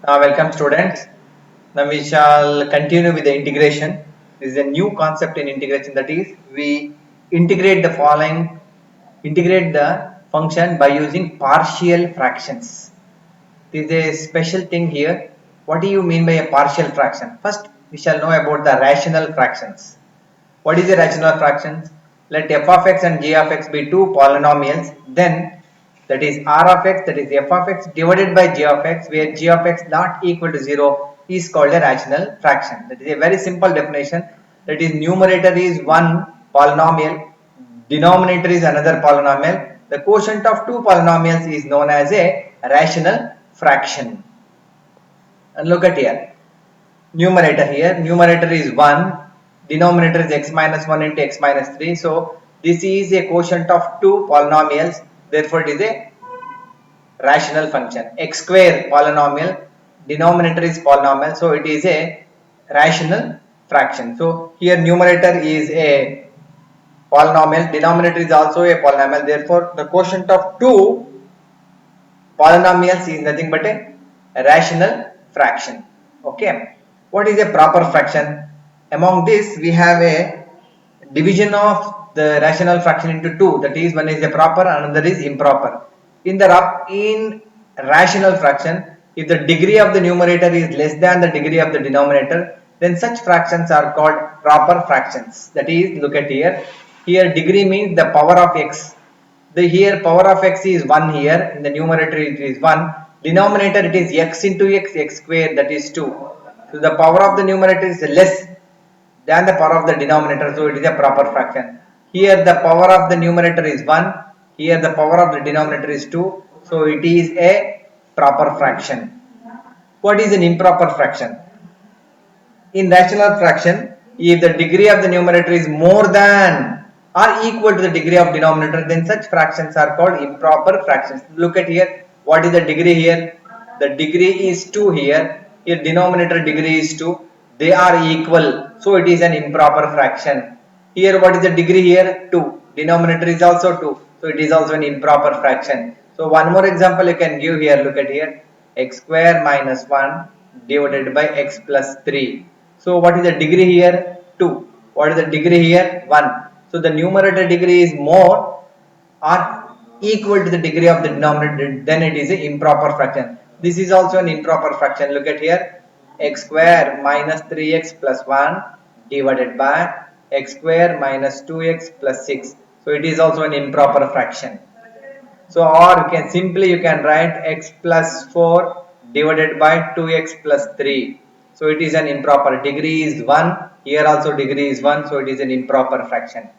Welcome students. Now we shall continue with the integration. This is a new concept in integration, that is we integrate the function by using partial fractions. This is a special thing here. What do you mean by a partial fraction? First we shall know about the rational fractions. What is a rational fraction? Let f of x and g of x be two polynomials, then that is r of x, that is f of x divided by g of x, where g of x not equal to 0 is called a rational fraction. That is a very simple definition. That is, numerator is one polynomial, denominator is another polynomial. The quotient of two polynomials is known as a rational fraction. And look at here. Numerator is 1, denominator is x minus 1 into x minus 3. So this is a quotient of two polynomials, therefore it is a rational function. X square polynomial, denominator is polynomial, so it is a rational fraction. So here numerator is a polynomial, denominator is also a polynomial, therefore the quotient of two polynomials is nothing but a rational fraction. Okay, what is a proper fraction? Among this we have a division of the rational fraction into two, that is, one is a proper, another is improper. In rational fraction, if the degree of the numerator is less than the degree of the denominator, then such fractions are called proper fractions. That is, look at here degree means the power of x. The here power of x is 1, here in the numerator it is 1, denominator it is x into x square, that is 2. So the power of the numerator is less than the power of the denominator, so it is a proper fraction. Here the power of the numerator is 1, here the power of the denominator is 2, so it is a proper fraction. What is an improper fraction? In rational fraction, if the degree of the numerator is more than or equal to the degree of denominator, then such fractions are called improper fractions. Look at here, what is the degree here? The degree is 2 here, here denominator degree is 2, they are equal, so it is an improper fraction. Here what is the degree here? 2, denominator is also 2, so it is also an improper fraction. So one more example you can give here, look at here, x square minus 1 divided by x plus 3. So what is the degree here? 2. What is the degree here? 1. So the numerator degree is more or equal to the degree of the denominator, then it is an improper fraction. This is also an improper fraction. Look at here, x square minus 3x plus 1 divided by x square minus 2x plus 6. So it is also an improper fraction. So or you can write x plus 4 divided by 2x plus 3. So it is an improper. Degree is 1. Here also degree is 1. So it is an improper fraction.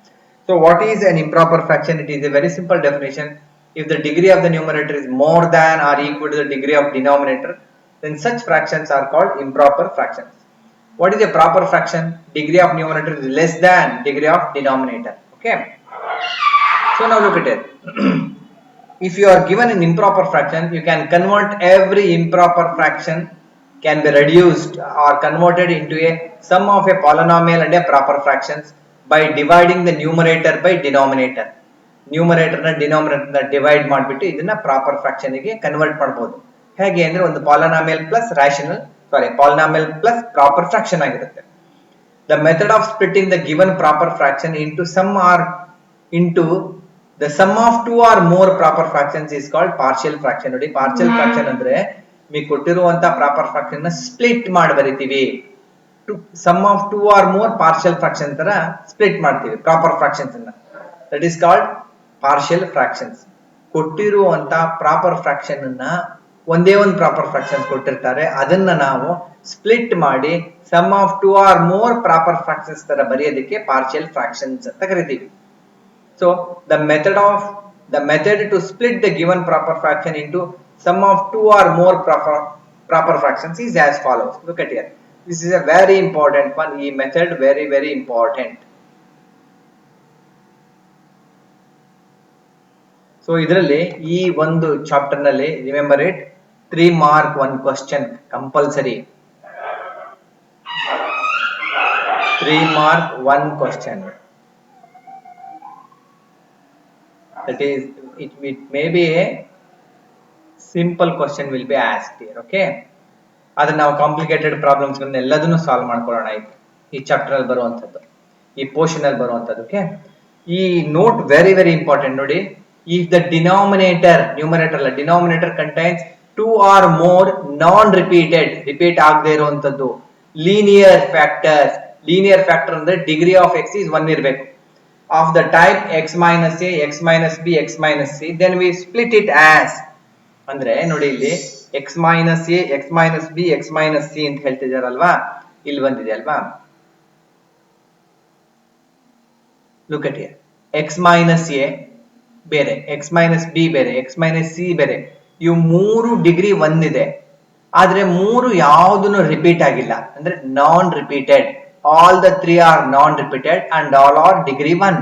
So what is an improper fraction? It is a very simple definition. If the degree of the numerator is more than or equal to the degree of denominator, then such fractions are called improper fractions. What is a proper fraction? Degree of numerator is less than degree of denominator. Okay. So now look at it. If you are given an improper fraction, you can convert every improper fraction can be reduced or converted into a sum of a polynomial and a proper fractions by dividing the numerator by denominator. Numerator and denominator divide ಮಾಡಿಬಿಟ್ಟು ಇದನ್ನ proper fraction ಗೆ convert ಮಾಡಬಹುದು. ಹೇಗೆ ಅಂದ್ರೆ ಒಂದು polynomial plus polynomial plus proper fraction ಆಗಿರುತ್ತೆ. The method of splitting the given proper fraction into the sum of two or more proper fractions is called partial fraction. ನೋಡಿ partial fraction ಅಂದ್ರೆ మీకు ಕೊಟ್ಟಿರುವಂತ proper fraction ನ split ಮಾಡಿ ಬರಿತೀವಿ. Sum of two or more partial fraction ತರ split ಮಾಡ್ತೀವಿ proper fractions ಅನ್ನ. That is called partial fractions. ಕೊಟ್ಟಿರುವಂತ proper fraction ಅನ್ನ ಒಂದೇ ಒಂದು ಪ್ರಾಪರ್ ಫ್ರಾಕ್ಷನ್ಸ್ ಕೊಟ್ಟಿರ್ತಾರೆ, ಅದನ್ನ ನಾವು ಸ್ಪ್ಲಿಟ್ ಮಾಡಿ sum of two or more proper fractions ತರ ಬರೆಯೋದಕ್ಕೆ ಪಾರ್ಷಿಯಲ್ ಫ್ರಾಕ್ಷನ್ಸ್ ಅಂತ ಕರಿತೀವಿ. So the method to split the given proper fraction into sum of two or more proper fractions is as follows. Look at here. This is a very important one. This method very important. So ಇದರಲ್ಲಿ ಈ ಒಂದು chapter ನಲ್ಲಿ remember it 3 mark 1 question compulsory. 3 mark 1 question. That is, it may be a simple question will be asked here. Okay, ಆದ್ರೆ ನಾವು complicated problems ಎಲ್ಲದನ್ನು solve ಮಾಡ್ಕೊಳ್ಳೋಣ ಈ chapter ಅಲ್ಲಿ ಬರುವಂತದ್ದು, ಈ ಪೋರ್ಷನ್ ಅಲ್ಲಿ ಬರುವಂತದ್ದು. ಓಕೆ, ಈ ನೋಟ್ ವೆರಿ ವೆರಿ ಇಂಪಾರ್ಟೆಂಟ್ ನೋಡಿ. ಇಫ್ ದ ಡಿನಾಮಿನೇಟರ್, ನ್ಯೂಮರೇಟರ್ ಅಲ್ಲ, denominator contains 2 or more non repeat ಆಗದೆ ಇರುವಂತದ್ದು ಲೀನಿಯರ್ ಫ್ಯಾಕ್ಟರ್ಸ್. ಲೀನಿಯರ್ ಫ್ಯಾಕ್ಟರ್ ಅಂದ್ರೆ ಡಿಗ್ರಿ ಆಫ್ x is 1 ಇರಬೇಕು. Of the type x minus a, x minus b, x minus c, then we split it as, ಅಂದ್ರೆ ನೋಡಿ ಇಲ್ಲಿ x minus a, x minus b, x minus c ಅಂತ ಹೇಳ್ತಿದಾರಲ್ವಾ, ಇಲ್ಲಿ ಬಂದಿದೆ ಅಲ್ವಾ. Look at here, x minus a ಬೇರೆ, x minus b ಬೇರೆ, x minus c ಬೇರೆ. ಇವು ಮೂರು ಡಿಗ್ರಿ 1 ಇದೆ, ಆದ್ರೆ ಮೂರು ಯಾವುದನ್ನು ರಿಪೀಟ್ ಆಗಿಲ್ಲ, ಅಂದ್ರೆ non repeated. All the 3 are non repeated and all are degree 1.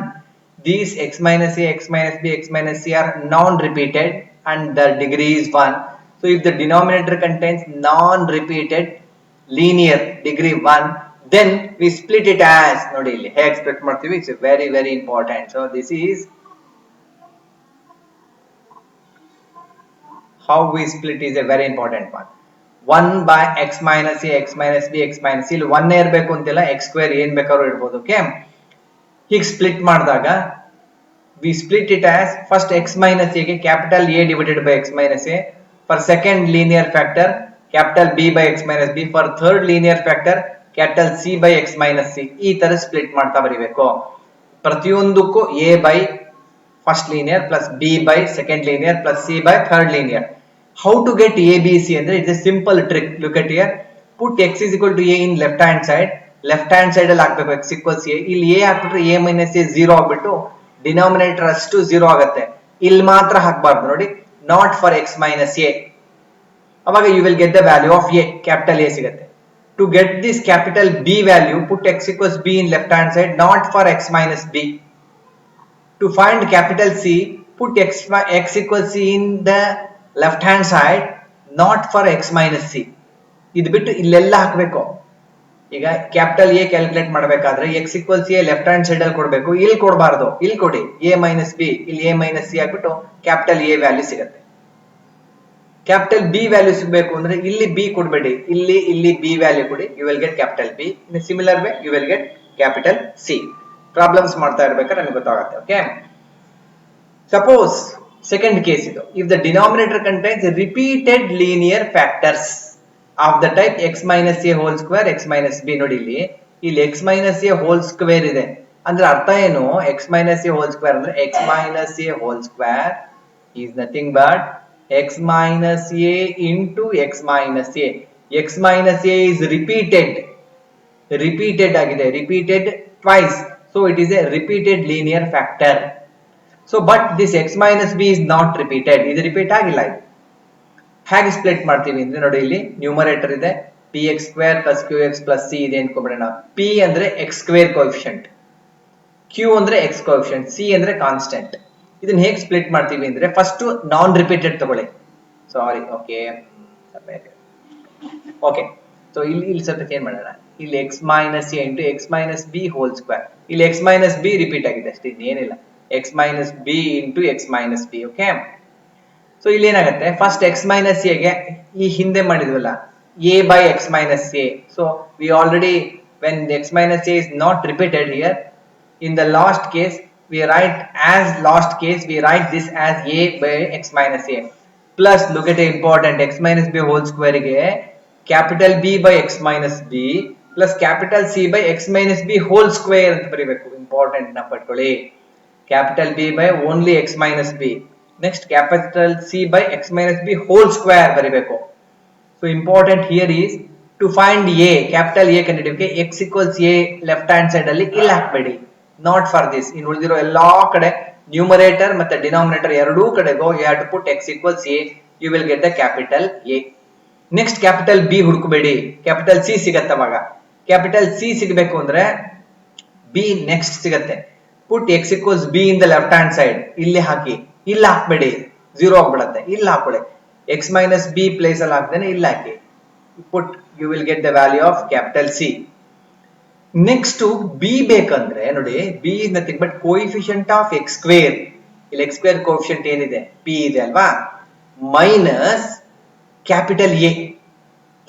These x minus a, x minus b, x minus c are non-repeated and the degree is 1. So if the denominator contains non-repeated linear degree 1, then we split it as, ನೋಡಿ ಇಲ್ಲಿ ಹೇಗೆ split ಮಾಡ್ತೀವಿ, it's very very important. So this is how we split, is a very important one. 1 by x minus a, x minus b, x minus c. ಇಲ್ಲಿ 1 ಇರಬೇಕು ಅಂತಿಲ್ಲ, x square ಏನ್ ಬೇಕಾದ್ರೂ ಇರಬಹುದು. ಓಕೆ, ಹೀಗೆ ಸ್ಪ್ಲಿಟ್ ಮಾಡಿದಾಗ we split it as, first x minus a ಗೆ capital A divided by x minus a, for second linear factor capital B by x minus b, for third linear factor capital C by x minus c. ಈ ತರ split ಮಾಡ್ತಾ ಬರೀಬೇಕು. ಪ್ರತಿಯೊಂದಕ್ಕೂ a by first linear plus b by second linear plus c by third linear. How to get a, b, c ಅಂದ್ರೆ it's a simple trick. Look at here, put x is equal to a in left hand side. Left hand side ಅಲ್ಲಿ ಹಾಕ್ಬೇಕು x equals a. ಇಲ್ಲಿ a ಹಾಕ್ಬಿಟ್ರೆ a minus a 0 ಆಗ್ಬಿಟ್ಟು denominator ಅಷ್ಟು 0 ಆಗುತ್ತೆ. ಇಲ್ಲಿ ಮಾತ್ರ ಹಾಕಬಾರ್ದು ನೋಡಿ, not for x minus a. ಅವಾಗ you will get the value of a, capital a ಸಿಗುತ್ತೆ. To get this capital b value, put x equals b in left hand side, not for x minus b. To find capital C, put x equals c in the left hand side, not for x minus c. ಇದು ಬಿಟ್ಟು ಇಲ್ಲೆಲ್ಲ ಹಾಕಬೇಕು. ಈಗ capital A calculate ಮಾಡಬೇಕಾದ್ರೆ x equals a left hand side ಅಲ್ಲಿ ಕೊಡಬೇಕು, ಇಲ್ಲಿ ಕೊಡಬಾರ್ದು, ಇಲ್ಲಿ ಕೊಡಿ a minus b, ಇಲ್ಲಿ a minus c ಹಾಕ್ಬಿಟ್ಟು ಕ್ಯಾಪಿಟಲ್ a ವ್ಯಾಲ್ಯೂ ಸಿಗುತ್ತೆ. ಕ್ಯಾಪಿಟಲ್ b ವ್ಯಾಲ್ಯೂ ಸಿಗಬೇಕು ಅಂದ್ರೆ ಇಲ್ಲಿ b ಕೊಡಬೇಡಿ, ಇಲ್ಲಿ b ವ್ಯಾಲ್ಯೂ ಕೊಡಿ, you will get capital b. In similar way you will get capital c. Problems ಮಾಡ್ತಾ ಇರಬೇಕಾದ್ರೆ ನಮಗೆ ಗೊತ್ತಾಗುತ್ತೆ. ಓಕೆ, ಸಪೋಸ್ ಸೆಕೆಂಡ್ ಕೇಸ್ ಇದು. If the denominator contains repeated linear factors of the type x minus a whole square, x minus b. ನೋಡಿ ಇಲ್ಲಿ x minus a whole square ಇದೆ ಅಂದ್ರೆ ಅರ್ಥ ಏನು, x minus a whole square ಅಂದ್ರೆ x minus a whole square is nothing but x minus a into x minus a. x minus a is repeated ಆಗಿದೆ, repeated twice, so it is a repeated linear factor. So but this x minus b is not repeated, ಇದು repeat ಆಗಿಲ್ಲ. ಇದು ಹೇಗೆ split ಮಾಡ್ತೀವಿ ಅಂದ್ರೆ ನೋಡಿ, ಇಲ್ಲಿ numerator ಇದೆ px square plus qx plus c ಇದೆ ಅನ್ಕೊಂಡ್ಬಿಡೋಣ. p ಅಂದ್ರೆ x square ಕೋಎಫಿಷಿಯಂಟ್, q ಅಂದ್ರೆ x ಕೋಎಫಿಷಿಯಂಟ್, c ಅಂದ್ರೆ ಕಾನ್ಸ್ಟೆಂಟ್. ಇದನ್ನ ಹೇಗೆ ಸ್ಪ್ಲಿಟ್ ಮಾಡ್ತೀವಿ ಅಂದ್ರೆ ಫಸ್ಟ್ ನಾನ್ ರಿಪೀಟೆಡ್ ತಗೊಳ್ಳಿ. ಸಾರಿ, ಓಕೆ, ಸೊ ಇಲ್ಲಿ ಸ್ವಲ್ಪ ಚೇಂಜ್ ಮಾಡೋಣ. ಇಲ್ಲಿ x minus a into x minus b whole square. ಇಲ್ಲಿ x minus b ರಿಪೀಟ್ ಆಗಿದೆ ಅಷ್ಟೇ, ಇನ್ನೇನಿಲ್ಲ. x minus b into x minus b. Okay, so ಇಲ್ಲಿ ಏನಾಗುತ್ತೆ, ಫಸ್ಟ್ x minus a ಗೆ ಈ ಹಿಂದೆ ಮಾಡಿದ್ವಲ್ಲ a by x minus a. So we already, when x minus a is not repeated here, in the last case we write this as a by x minus a plus, look at the important, x minus b whole square ಗೆ capital B by x minus b plus capital C by x minus b whole square ಅಂತ ಬರೀಬೇಕು. Important ನ ಪಡ್ಕೊಳ್ಳಿ, capital B by only x minus b, next capital C by x minus b whole square ಬರೀಬೇಕು. So important here is to find a, capital A ಕಂಡುಹಿಡಿಯೋಕೆ x equals a left hand side ಅಲ್ಲಿ ಇಲ್ಲಿ ಹಾಕಬೇಡಿ, not for this. ಇನ್ನು ಉಳಿದಿರೋ ಎಲ್ಲಾ ಕಡೆ numerator ಮತ್ತೆ denominator ಎರಡೂ ಕಡೆಗೂ you have to put x equals a, you will get the capital A. Next capital B ಹುಡುಕಬೇಡಿ, ಕ್ಯಾಪಿಟಲ್ C ಸಿಗತ್ತೆ. ಅವಾಗ ಕ್ಯಾಪಿಟಲ್ C ಸಿಗಬೇಕು ಅಂದ್ರೆ B ನೆಕ್ಸ್ಟ್ ಸಿಗತ್ತೆ. ಪುಟ್ x equals b in the left hand side, ಇಲ್ಲಿ ಹಾಕಿ, ಇಲ್ಲಿ ಹಾಕಬೇಡಿ, 0 ಆಗ್ಬಿಡುತ್ತೆ, ಇಲ್ಲಿ ಹಾಕೊಳ್ಳಿ. x minus b ಪ್ಲೇಸ್ ಅಲ್ಲಿ ಹಾಕ್ದೇನೆ ಇಲ್ಲಿ ಹಾಕಿ, put, you will get the value of capital C. Next b ಬೇಕಂದ್ರೆ ನೋಡಿ, b is nothing but coefficient of x square. ಇಲ್ಲಿ x square coefficient ಏನಿದೆ p ಇದೆ ಅಲ್ವಾ, minus capital A.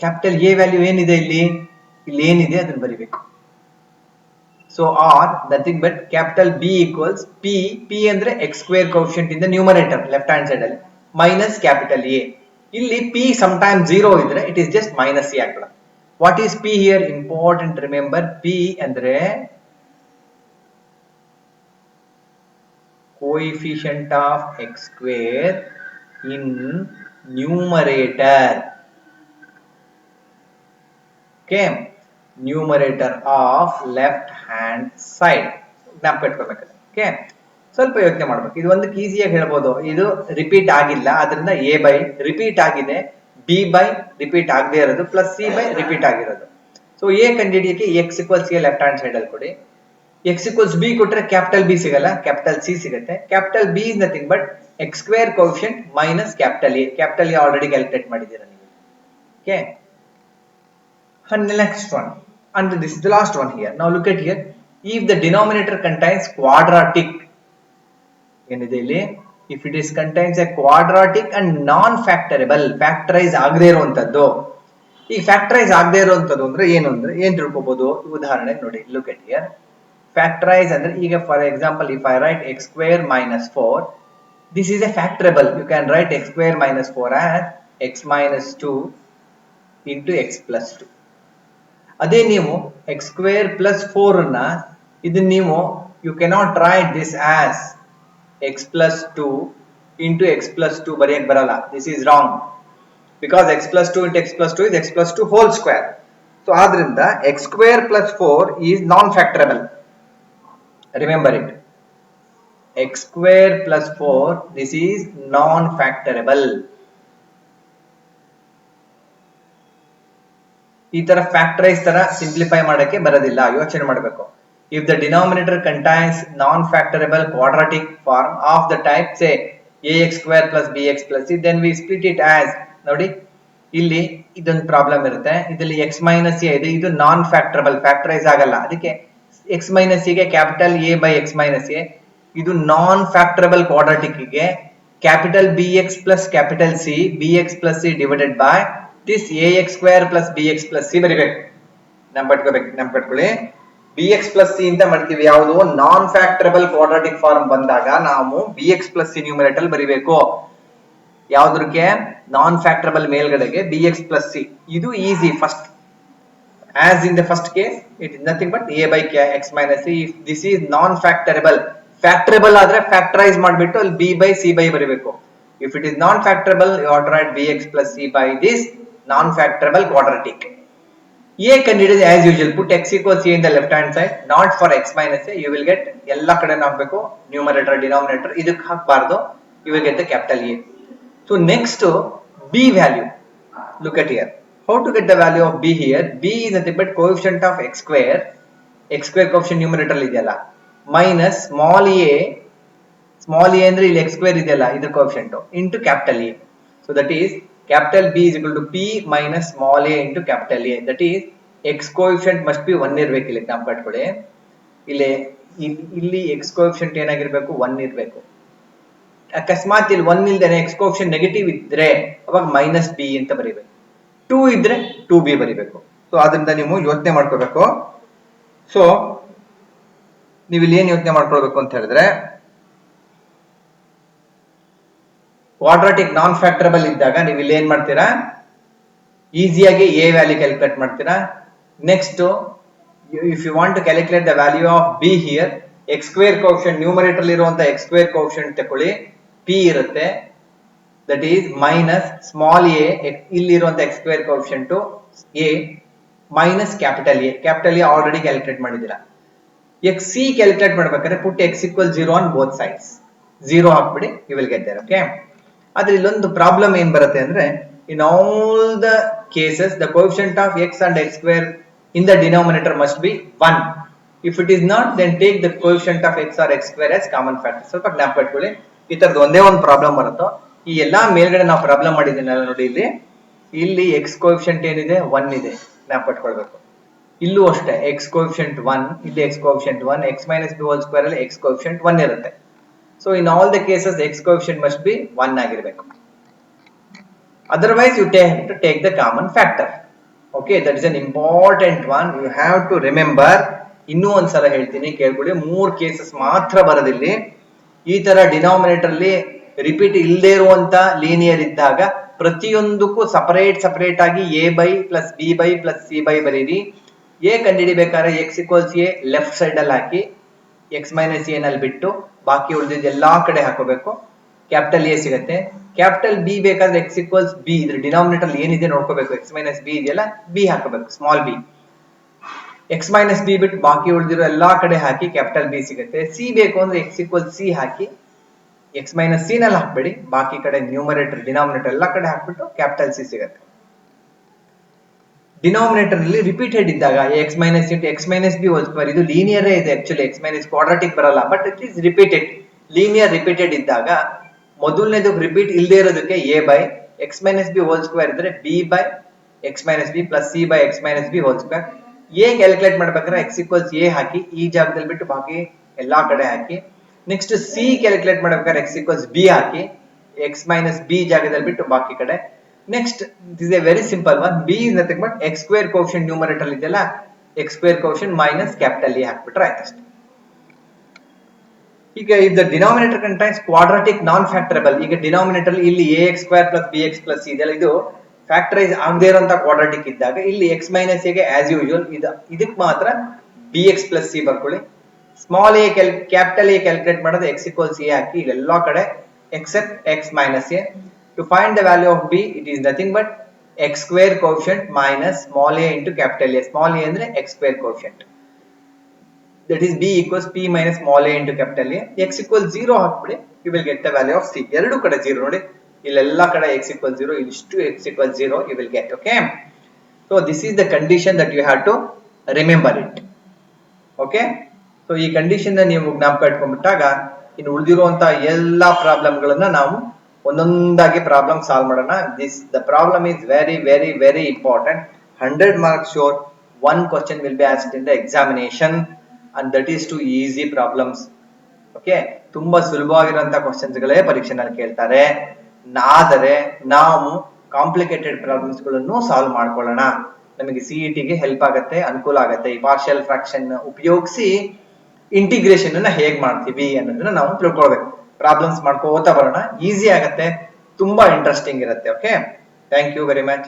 Capital A value ಏನಿದೆ ಇಲ್ಲಿ ಏನಿದೆ ಅದನ್ನ ಬರಿಬೇಕು. So are nothing but capital B equals P ಅಂದ್ರೆ X square coefficient in the numerator left hand side ಅಲ್ಲಿ ಮೈನಸ್ ಕ್ಯಾಪಿಟಲ್ ಎ. ಇಲ್ಲಿ ಪಿ ಸಮ್ ಟೈಮ್ 0 ಇದ್ರೆ it is just minus C ಆಗ್ತದೆ. What is P here? Important, remember P ಅಂದ್ರೆ coefficient of x square in numerator. Okay, numerator of left hand side. ಜ್ಞಾಪಕ. Okay, ಸ್ವಲ್ಪ ಯೋಚನೆ ಮಾಡ್ಬೇಕು. ಇದು ಒಂದಕ್ಕೆ ಈಸಿಯಾಗಿ ಹೇಳ್ಬೋದು. ಇದು ರಿಪೀಟ್ ಆಗಿಲ್ಲ, ಅದರಿಂದ ಎ ಬೈ ರಿಪೀಟ್ ಆಗಿದೆ, ಬಿ ಬೈ ರಿಪೀಟ್ ಆಗದೆ ಇರೋದು, ಪ್ಲಸ್ ಸಿ ಬೈ ರಿಪೀಟ್ ಆಗಿರೋದು. ಸೊ ಎ ಕಂಡುಹಿಡಿಯಕ್ಕೆ X equals A left hand side ಅಲ್ಲಿ ಕೊಡಿ. ಎಕ್ಸ್ ಇಕ್ವಲ್ಸ್ ಬಿ ಕೊಟ್ರೆ ಕ್ಯಾಪಿಟಲ್ ಬಿ ಸಿಗಲ್ಲ, ಕ್ಯಾಪಿಟಲ್ ಸಿ ಸಿಗುತ್ತೆ. Capital B is nothing but X square coefficient minus capital A. Capital A already calculate ಮಾಡಿದ್ದೀರಾ ನೀವು. Okay, and the next one, and this is the last one here. Now look at here. If the denominator contains quadratic, ಏನಿದೆ ಇಲ್ಲಿ, if it is contains a quadratic and non factorable, factorize ಆಗದೇ ಇರುವಂತದ್ದು. ಈ factorise ಆಗದೇ ಇರುವಂತದ್ದು ಅಂದ್ರೆ ಏನು ಅಂದ್ರೆ ಏನ್ ತಿಳ್ಕೊಬಹುದು? ಉದಾಹರಣೆ ನೋಡಿ, look at here. Factorize ಅಂದ್ರೆ ಈಗ for example if I write x square minus 4, this is a factorable. You can write x square minus 4 as x minus 2 into x plus 2. ಅದೇ ನೀವು x square plus 4 ನ ಇದನ್ನ ನೀವು you cannot write this as x plus 2 into x plus 2 ಬರೆಯಕ್ಕೆ ಬರಲ್ಲ. This is wrong because x plus 2 into x plus 2 is x plus 2 whole square. So ಆದ್ರಿಂದ x square plus 4 is non factorable. Remember it. X square plus 4, this is non factorable. ಈ ತರ factorise ತರ simplify ಮಾಡಕ್ಕೆ ಬರೋದಿಲ್ಲ, ಯೋಚನೆ ಮಾಡಬೇಕು. If the denominator contains non factorable quadratic form of the type say ax square plus bx plus c, then we split it as, ನೋಡಿ ಇಲ್ಲಿ ಇದೊಂದು ಪ್ರಾಬ್ಲಮ್ ಇರುತ್ತೆ. ಇದರಲ್ಲಿ x minus a ಇದೆ, ಇದು ನಾನ್ ಫ್ಯಾಕ್ಟರಬಲ್, ಫ್ಯಾಕ್ಟರೈಸ್ ಆಗಲ್ಲ. ಅದಕ್ಕೆ x minus a ಗೆ capital a by x minus a. ಇದು ನಾನ್ ಫ್ಯಾಕ್ಟರಬಲ್ ಕ್ವಾಡ್ರಾಟಿಕ್ ಗೆ capital bx plus capital c, bx plus c divided by this ax square plus bx plus c ಬರಿಬೇಕು. ನೆನಪಿಟ್ಕೊಳ್ಳಿ, bx plus c ಅಂತ ಮಾಡ್ತೀವಿ. ಯಾವುದು ನಾನ್ ಫ್ಯಾಕ್ಟರಬಲ್ quadratic form ಬಂದಾಗ ನಾವು bx plus c numerator ಬರಿಬೇಕು. ಯಾವುದಕ್ಕೆ? ನಾನ್ ಫ್ಯಾಕ್ಟರಬಲ್ ಮೇಲ್ಗಡೆಗೆ bx plus c. ಇದು easy. First as in the first case it is nothing but a by x minus c. If this is non factorable, factorable ಆದ್ರೆ factorise ಮಾಡಿಬಿಟ್ಟು ಅಲ್ಲಿ b by c by ಬರಿಬೇಕು. If it is non factorable, you have to write bx plus c by this non factorable quadratic. a ಕಂಡುಹಿಡಿದು as usual put x equals a in the left hand side, not for x minus a. You will get ಎಲ್ಲ ಕಡೆ ಹಾಕಬೇಕು numerator denominator, ಇದಕ್ಕೆ ಹಾಕಬಾರದು. You will get the capital A. So next b value, look at here. How to get the value of b here? b is nothing but coefficient of x square coefficient numerator ಇದೆಯಲ್ಲ, minus small a ಅಂದ್ರೆ ಇಲ್ಲಿ x square ಇದೆಯಲ್ಲ ಇದು coefficient into capital A. So that is capital B is equal to p minus small a into capital A. That is x coefficient must be 1 ಇರಬೇಕು. ಇಲ್ಲಿ ಜ್ಞಾಪಕ ಇಟ್ಕೊಳ್ಳಿ, ಇಲ್ಲಿ x coefficient ಏನಾಗಿರಬೇಕು? 1 ಇರಬೇಕು. ಅಕಸ್ಮಾತ್ ಇಲ್ಲಿ 1 ಇಲ್ದೇನೆ x coefficient ನೆಗೆಟಿವ್ ಇದ್ರೆ ಅವಾಗ ಮೈನಸ್ b ಅಂತ ಬರೀಬೇಕು. 2 ಇದ್ರೆ 2b ಬರಿಬೇಕು. ಸೊ ಅದರಿಂದ ನೀವು ಯೋಚನೆ ಮಾಡ್ಕೋಬೇಕು. ಸೊ ನೀವು ಇಲ್ಲಿ ಏನ್ ಯೋಚನೆ ಮಾಡ್ಕೊಳ್ಬೇಕು ಅಂತ ಹೇಳಿದ್ರೆ, ಕ್ವಾಡ್ರಾಟಿಕ್ ನಾನ್ ಫ್ಯಾಕ್ಟರಬಲ್ ಇದ್ದಾಗ ನೀವು ಇಲ್ಲಿ ಏನ್ ಮಾಡ್ತೀರಾ? ಈಸಿಯಾಗಿ a ವ್ಯಾಲ್ಯೂ ಕ್ಯಾಲ್ಕುಲೇಟ್ ಮಾಡ್ತೀರಾ. Next if you want to calculate the value of b ಹಿಯರ್, ಎಕ್ಸ್ ಸ್ಕ್ವೇರ್ ಕೋಎಫಿಷಿಯಂಟ್ ನ್ಯೂಮರೇಟರ್ ಇರುವಂತ ಎಕ್ಸ್ ಸ್ಕ್ವೇರ್ ಕೋಎಫಿಷಿಯಂಟ್ ತಕೊಳ್ಳಿ, p ಇರುತ್ತೆ. That is minus small a, ಇಲ್ಲಿರುವಂತ x square coefficient a minus capital A. Capital A already calculate ಮಾಡಿದ್ದೀರಾ. x c calculate ಮಾಡಬೇಕಾದ್ರೆ put x equals 0 on both sides. 0 ಹಾಕ್ಬಿಡಿ, you will get there. Okay. ಆದ್ರೆ ಇಲ್ಲೊಂದು problem ಏನ್ ಬರುತ್ತೆ ಅಂದ್ರೆ, in all the cases the coefficient of x and x square in the denominator must be 1. If it is not, then take the coefficient of x or x square as common factor. ಸ್ವಲ್ಪ ಜ್ಞಾಪಕ ಇಟ್ಕೊಳ್ಳಿ, ಈ ತರದ್ದು ಒಂದೇ ಒಂದು problem ಬರುತ್ತೋ. ಈ ಎಲ್ಲಾ ಮೇಲ್ಗಡೆ ನಾವು ಪ್ರಾಬ್ಲಮ್ ಮಾಡಿದ್ದೀನಲ್ಲ ನೋಡಿ, ಇಲ್ಲಿ ಎಕ್ಸ್ ಕೋಎಫಿಷಿಯಂಟ್ ಏನಿದೆ? 1 ಇದೆ, ಜ್ಞಾಪಕ ಇಟ್ಕೊಳ್ಬೇಕು. ಇಲ್ಲೂ ಅಷ್ಟೇ ಎಕ್ಸ್ ಕೋಎಫಿಷಿಯಂಟ್ 1, ಇಲ್ಲಿ X coefficient 1, x minus b whole square ಅಲ್ಲಿ ಎಕ್ಸ್ ಕೋಎಫಿಷಿಯಂಟ್ 1 ಇರುತ್ತೆ. So in all the cases X coefficient must be 1 ಆಗಿರಬೇಕು. Otherwise, you have to take the common factor. Okay, that is an important one. You have to remember. ಇನ್ನೂ ಒಂದ್ಸಲ ಹೇಳ್ತೀನಿ ಕೇಳ್ಕೊಳ್ಳಿ. 3 cases ಮಾತ್ರ ಬರೋದಿಲ್ಲಿ. ಈ ತರ ಡಿನಾಮಿನೇಟರ್ ಅಲ್ಲಿ ರಿಪೀಟ್ ಇಲ್ಲದೆ ಇರುವಂತ ಲೀನಿಯರ್ ಇದ್ದಾಗ ಪ್ರತಿಯೊಂದಕ್ಕೂ ಸಪರೇಟ್ ಆಗಿ a by plus b by plus c by ಬರೀರಿ. a ಕಂಡುಹಿಡಿಬೇಕಾದ್ರೆ x equals a left side ಅಲ್ಲಿ ಹಾಕಿ x minus a ನಲ್ಲಿ ಬಿಟ್ಟು ಬಾಕಿ ಉಳಿದಿದ್ದು ಎಲ್ಲಾ ಕಡೆ ಹಾಕೋಬೇಕು. ಕ್ಯಾಪಿಟಲ್ ಎ ಸಿಗುತ್ತೆ. ಕ್ಯಾಪಿಟಲ್ ಬಿ ಬೇಕಾದ್ರೆ x equals b, ಇದ್ರ ಡಿನಾಮಿನೇಟರ್ ಏನಿದೆ ನೋಡ್ಕೋಬೇಕು. x minus b ಇದೆಯಲ್ಲ, b ಹಾಕಬೇಕು, small b. x minus b ಬಿಟ್ಟು ಬಾಕಿ ಉಳಿದಿರೋ ಎಲ್ಲಾ ಕಡೆ ಹಾಕಿ ಕ್ಯಾಪಿಟಲ್ ಬಿ ಸಿಗುತ್ತೆ. ಸಿ ಬೇಕು ಅಂದ್ರೆ x equals c ಹಾಕಿ x minus c ನಲ್ಲಿ ಹಾಕ್ಬೇಡಿ, ಬಾಕಿ ಕಡೆ ನ್ಯೂಮರೇಟರ್ ಡಿನಾಮಿನೇಟರ್ ಎಲ್ಲಾ ಕಡೆ ಹಾಕ್ಬಿಟ್ಟು ಕ್ಯಾಪಿಟಲ್ ಸಿ ಸಿಗುತ್ತೆ. ಡಿನಾಮಿನೇಟರ್ ಅಲ್ಲಿ ರಿಪೀಟೆಡ್ ಇದ್ದಾಗ x minus into x minus b whole square, ಇದು ಲೀನಿಯರ್ ಇದೆ ಆಕ್ಚುಲಿ, x minus ಕ್ವಾಡ್ರಾಟಿಕ್ ಬರಲ್ಲ, but it is repeated. Linear repeated ಇದ್ದಾಗ ಮೊದಲನೇದು ರಿಪೀಟ್ ಇಲ್ಲದೆ ಇರೋದಕ್ಕೆ a by x minus b whole square ಇದ್ರೆ b by x minus b plus c by x minus b whole square. a calculate ಮಾಡ್ಬೇಕಾದ್ರೆ x equals a ಹಾಕಿ ಈ ಜಾಗದಲ್ಲಿ ಬಿಟ್ಟು ಬಾಕಿ ಎಲ್ಲಾ ಕಡೆ ಹಾಕಿ. ನೆಕ್ಸ್ಟ್ c ಕ್ಯಾಲ್ಕುಲೇಟ್ ಮಾಡ್ಬೇಕಾದ್ರೆ x equals b ಹಾಕಿ x minus b ಜಾಗದಲ್ಲಿ ಬಿಟ್ಟು ಬಾಕಿ ಕಡೆ. Next this is A very simple one. b is nothing but x square coefficient numerator ಇದೆಯಲ್ಲ, x square coefficient minus capital a ಹಾಕ್ಬಿಟ್ರೆ ಆಯ್ತು ಅಷ್ಟೇ. ಈಗ if the denominator contains quadratic non factorable, ಈಗ ಡಿನಾಮಿನೇಟರ್ ಇಲ್ಲಿ ax square plus bx plus c ಇದೆಲ್ಲ ಇದು factorise ಆಗದೇ ಇರುವಂತ ಕ್ವಾಡ್ರಾಟಿಕ್ ಇದ್ದಾಗ ಇಲ್ಲಿ x minus a ಗೆ ಆಸ್ ಯೂಶುವಲ್ ಇದಕ್ಕೆ ಮಾತ್ರ bx plus c ಬರ್ಕೊಳ್ಳಿ. Small a capital a calculate ಮಾಡೋದು x equals a ಹಾಕಿ ಇಲ್ಲೆಲ್ಲಾ ಕಡೆ except x minus a. To find the value of b, it is nothing but x square coefficient minus small a into capital A. Small a ಅಂದ್ರೆ x square coefficient. That is b equals p minus small a into capital A. x equals 0 ಹಾಕ್ಬಿಡಿ, you will get the value of c. ಎರಡು ಕಡೆ 0 ನೋಡಿ, ಇಲ್ಲೆಲ್ಲಾ ಕಡೆ x equals 0, ಇಷ್ಟು x equals 0 you will get. Okay, so this is the condition that you have to remember it. Okay, so ಈ condition ನೀವು ಜ್ಞಾಪಕ ಇಟ್ಕೊಂಡ್ಬಿಟ್ಟಾಗ ಇನ್ನು ಉಳಿದಿರುವಂತ ಎಲ್ಲಾ ಪ್ರಾಬ್ಲಮ್ ಗಳನ್ನ ನಾವು ಒಂದೊಂದಾಗಿ ಪ್ರಾಬ್ಲಮ್ ಸಾಲ್ವ್ ಮಾಡೋಣ. The problem is very important. 100 marks sure. One question will be asked in the examination and that is too easy problems. Okay, ತುಂಬಾ ಸುಲಭವಾಗಿರುವಂತ ಕ್ವೆಶ್ಚನ್ಸ್ ಗಳೇ ಪರೀಕ್ಷೆನಲ್ಲಿ ಕೇಳ್ತಾರೆ. ಆದರೆ ನಾವು ಕಾಂಪ್ಲಿಕೇಟೆಡ್ ಪ್ರಾಬ್ಲಮ್ಸ್ ಗಳನ್ನು ಸಾಲ್ವ್ ಮಾಡ್ಕೊಳ್ಳೋಣ. ನಮಗೆ CET ಗೆ ಹೆಲ್ಪ್ ಆಗುತ್ತೆ, ಅನುಕೂಲ ಆಗುತ್ತೆ. ಈ ಪಾರ್ಷಿಯಲ್ ಫ್ರಾಕ್ಷನ್ ಉಪಯೋಗಿಸಿ ಇಂಟಿಗ್ರೇಷನ್ ಅನ್ನ ಹೇಗ್ ಮಾಡ್ತೀವಿ ಅನ್ನೋದನ್ನ ನಾವು ತಿಳ್ಕೊಳ್ಬೇಕು. ಪ್ರಾಬ್ಲಮ್ಸ್ ಮಾಡ್ಕೋತಾ ಬರೋಣ, ಈಸಿ ಆಗುತ್ತೆ, ತುಂಬಾ ಇಂಟ್ರೆಸ್ಟಿಂಗ್ ಇರುತ್ತೆ. Okay, thank you very much.